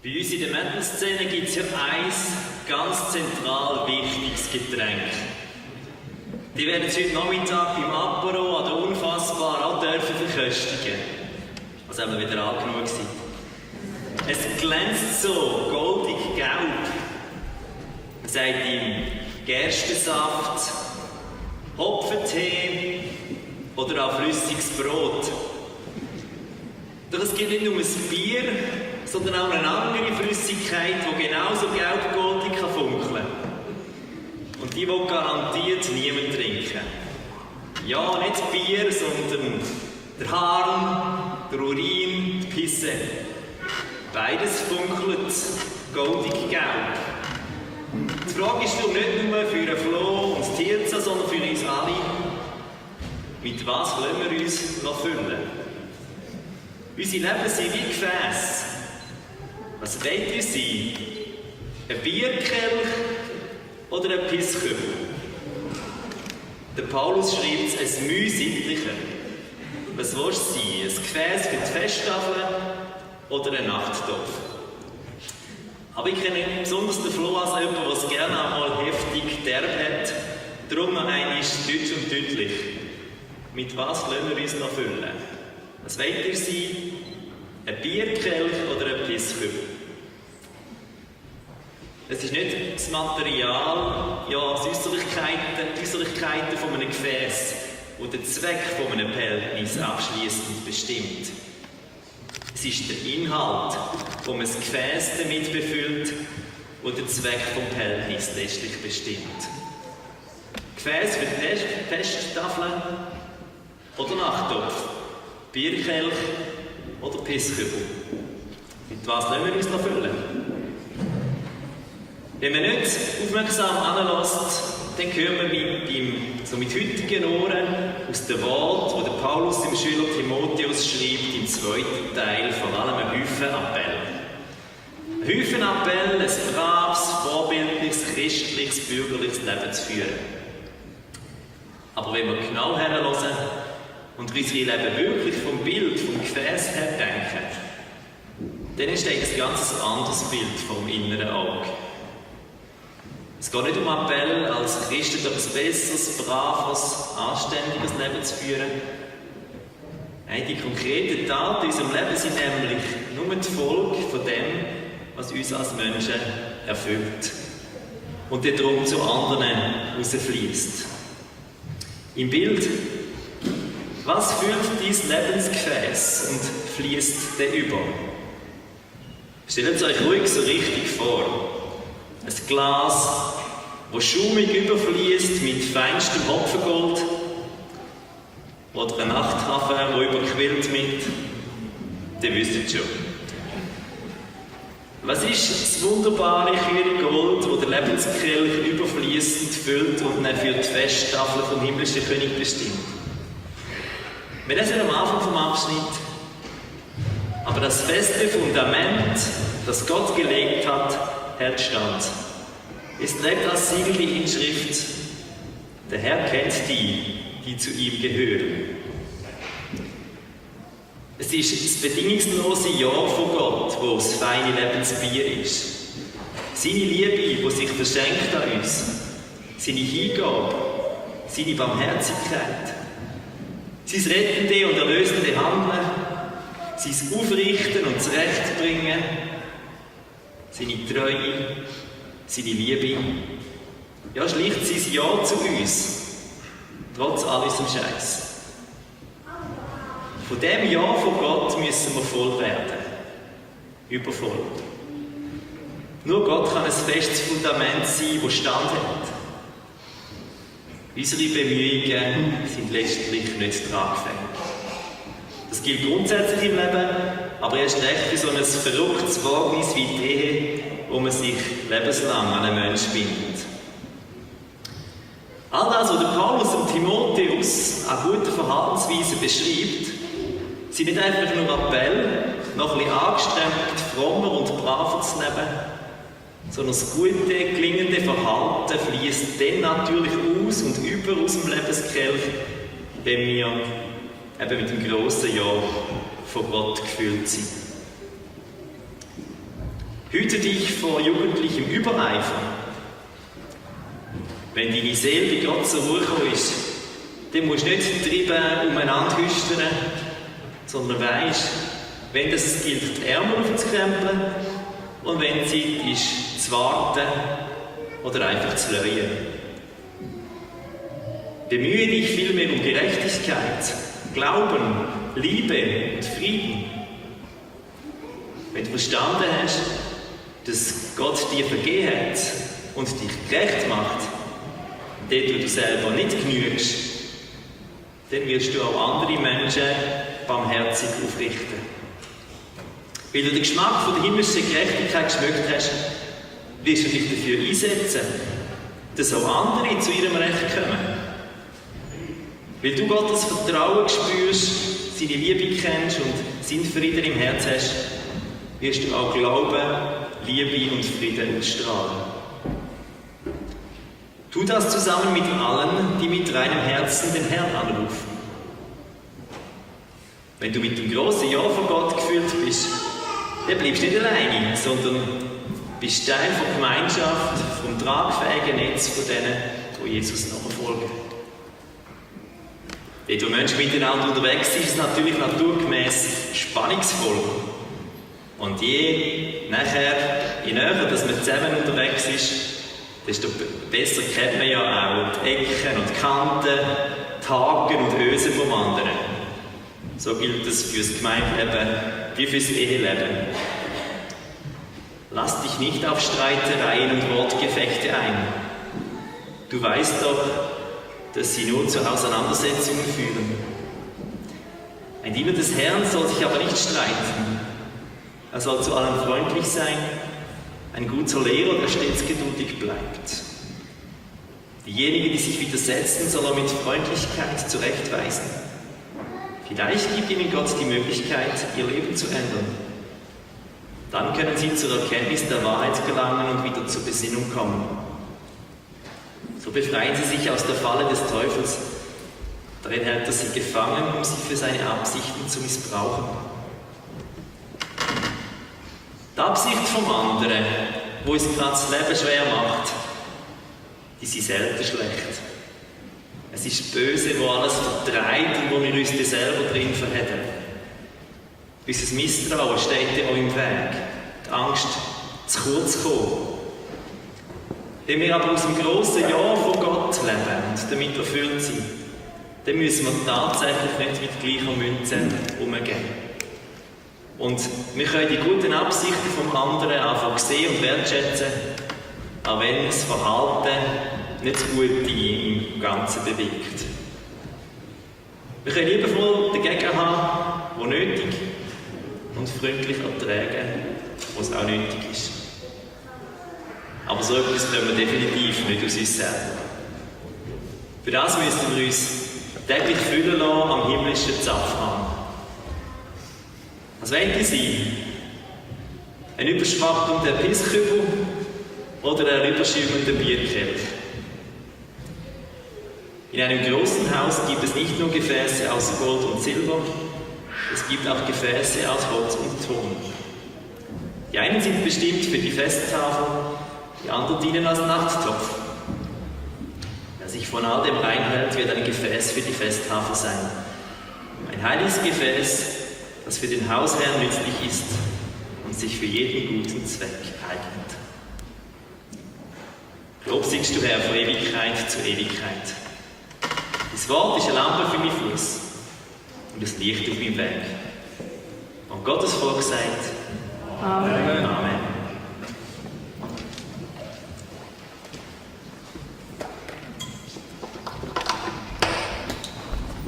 Bei uns in der Metal-Szene gibt es ja ein ganz zentral wichtiges Getränk. Die werden Sie heute Nachmittag beim Apero oder Unfassbar auch dürfen verköstigen. Was haben wir wieder angenug gewesen. Es glänzt so goldig gelb. Man sagt ihm Gerstensaft, Hopfentee oder auch flüssiges Brot. Doch es gibt nicht nur ein Bier, sondern auch eine andere Flüssigkeit, die genauso gelb-goldig funkeln kann. Und die will garantiert niemand trinken. Ja, nicht Bier, sondern der Harn, der Urin, die Pisse. Beides funkelt goldig gelb. Die Frage ist nun nicht nur für den Flo und das Tirza, sondern für uns alle. Mit was wollen wir uns füllen? Unsere Leben sind wie Gefäße. Was wollt ihr sein? Ein Bierkelch oder ein Pisskübel? Der Paulus schreibt es, ein Mühsittlicher. Was willst du sein? Ein Gefäß für die Festtafel oder ein Nachttopf? Aber ich kenne besonders den Flo als jemand, der es gerne einmal heftig derb hat. Darum noch einmal deutsch und deutlich. Mit was wollen wir uns noch füllen? Was wollt ihr sein? Ein Bierkelch oder ein Pisskübel? Es ist nicht das Material, ja, die Äußerlichkeiten von einem Gefäß, die den Zweck von einem Behältnis abschliessend bestimmt. Es ist der Inhalt, wo man das Gefäß damit befüllt, der den Zweck vom Behältnis letztlich bestimmt. Gefäß für die Festtafeln oder Nachttopf, Bierkelch oder Pisskübel. Mit was wollen wir uns noch füllen? Wenn man nicht aufmerksam anlässt, dann hören wir mit heutigen Ohren aus dem Wort, wo der Paulus dem Schüler Timotheus schreibt, im zweiten Teil, vor allem ein Hüfenappell. Ein Hüfenappell, ein braves, vorbildliches, christliches, bürgerliches Leben zu führen. Aber wenn wir genau herhören und unsere Leben wirklich vom Bild, vom Gefäß her denken, dann entsteht ein ganz anderes Bild vom inneren Auge. Es geht nicht um Appell, als Christen durch ein besseres, braves, anständiges Leben zu führen. Nein, die konkreten Taten in unserem Leben sind nämlich nur die Folge von dem, was uns als Menschen erfüllt und darum zu anderen herausfließt. Im Bild, was füllt dein Lebensgefäß und fließt dann über? Stellt es euch ruhig so richtig vor. Ein Glas, das schaumig überfließt mit feinstem Hopfengold. Oder ein Nachthafen, der überquillt mit. Ihr wisst es schon. Was ist das wunderbare, kühle Gold, das der Lebenskelch überfließend füllt und dann für die Festtafel vom himmlischen König bestimmt? Wir lesen am Anfang vom Abschnitt. Aber das feste Fundament, das Gott gelegt hat, hält stand. Es trägt als Siegel die Inschrift: Der Herr kennt die zu ihm gehören. Es ist das bedingungslose Ja von Gott, wo das feine Lebensbier ist. Seine Liebe, die sich verschenkt an uns. Seine Hingabe, seine Barmherzigkeit. Sein rettende und erlösende Handeln. Sein Aufrichten und Zurechtbringen. Seine Treue, seine Liebe, ja, schlicht sein Ja zu uns, trotz all unserem Scheiß. Von dem Ja von Gott müssen wir voll werden. Übervoll. Nur Gott kann ein festes Fundament sein, das Stand hat. Unsere Bemühungen sind letztlich nicht tragfähig. Das gilt grundsätzlich im Leben, aber erst recht für so ein verrücktes Wagnis wie die Ehe, wo man sich lebenslang an einen Menschen bindet. All das, was der Paulus und Timotheus an guten Verhaltensweisen beschreibt, sind nicht einfach nur Appell, noch ein bisschen angestrengt, frommer und braver zu leben, sondern das gute, gelingende Verhalten fließt dann natürlich aus und über aus dem Lebenskelch, wenn wir eben mit dem grossen Ja von Gott gefüllt sind. Hüte dich vor jugendlichem Übereifer. Wenn deine Seele bei Gott zur Ruhe gekommen ist, dann musst du nicht treiben umeinander hüstern, sondern weisst, wenn es gilt, die Ärmel aufzukrempeln und wenn Zeit ist, zu warten oder einfach zu leuen. Bemühe dich vielmehr um Gerechtigkeit, Glauben, Liebe und Frieden. Wenn du verstanden hast, dass Gott dir vergeben hat und dich gerecht macht, dort wo du selber nicht genügst, dann wirst du auch andere Menschen barmherzig aufrichten. Weil du den Geschmack von der himmlischen Gerechtigkeit geschmeckt hast, wirst du dich dafür einsetzen, dass auch andere zu ihrem Recht kommen. Weil du Gottes Vertrauen spürst, seine Liebe kennst und seinen Frieden im Herz hast, wirst du auch Glauben, Liebe und Frieden ausstrahlen. Tu das zusammen mit allen, die mit reinem Herzen den Herrn anrufen. Wenn du mit dem grossen Ja von Gott gefüllt bist, dann bleibst du nicht alleine, sondern bist Teil der Gemeinschaft, vom tragfähigen Netz von denen, die Jesus nachfolgen. Dort, wo Menschen miteinander unterwegs sind, ist es natürlich naturgemäß spannungsvoll. Und je näher, dass man zusammen unterwegs ist, desto besser kennt man ja auch die Ecken und die Kanten, die Haken und Ösen vom anderen. So gilt es für das Gemeindeleben wie für das Eheleben. Lass dich nicht auf Streitereien und Wortgefechte ein. Du weißt doch, dass sie nur zu Auseinandersetzungen führen. Ein Diener des Herrn soll sich aber nicht streiten. Er soll zu allem freundlich sein, ein guter Lehrer, der stets geduldig bleibt. Diejenigen, die sich widersetzen, soll er mit Freundlichkeit zurechtweisen. Vielleicht gibt ihnen Gott die Möglichkeit, ihr Leben zu ändern. Dann können sie zur Erkenntnis der Wahrheit gelangen und wieder zur Besinnung kommen. So befreien sie sich aus der Falle des Teufels. Darin hält er sie gefangen, um sie für seine Absichten zu missbrauchen. Die Absicht vom anderen, wo uns gerade das Leben schwer macht, die sind selten schlecht. Es ist Böse, wo alles vertreibt und wo wir uns selber drin verheddern. Unser Misstrauen steht dir auch im Weg. Die Angst, zu kurz zu kommen. Wenn wir aber aus dem grossen Ja von Gott leben und damit erfüllt sind, dann müssen wir tatsächlich nicht mit gleicher Münze umgehen. Und wir können die guten Absichten vom anderen einfach sehen und wertschätzen, auch wenn das Verhalten nicht das Gute im Ganzen bewirkt. Wir können liebevoll dagegen haben, wo nötig, und freundlich ertragen, wo es auch nötig ist. Aber so etwas können wir definitiv nicht aus uns selber. Für das müssen wir uns täglich füllen lassen am himmlischen Zapfhahn. Was wollt ihr sein? Ein überschwappender Pisskübel oder ein überschäumender Bierkelch? In einem großen Haus gibt es nicht nur Gefäße aus Gold und Silber, es gibt auch Gefäße aus Holz und Ton. Die einen sind bestimmt für die Festtafel, die anderen dienen als Nachttopf. Wer sich von all dem reinhält, wird ein Gefäß für die Festtafel sein. Ein heiliges Gefäß, das für den Hausherrn nützlich ist und sich für jeden guten Zweck eignet. Lob singst du, Herr, von Ewigkeit zu Ewigkeit. Das Wort ist eine Lampe für meinen Fuß und das Licht auf meinem Weg. Und Gottes Volk sagt Amen. Amen.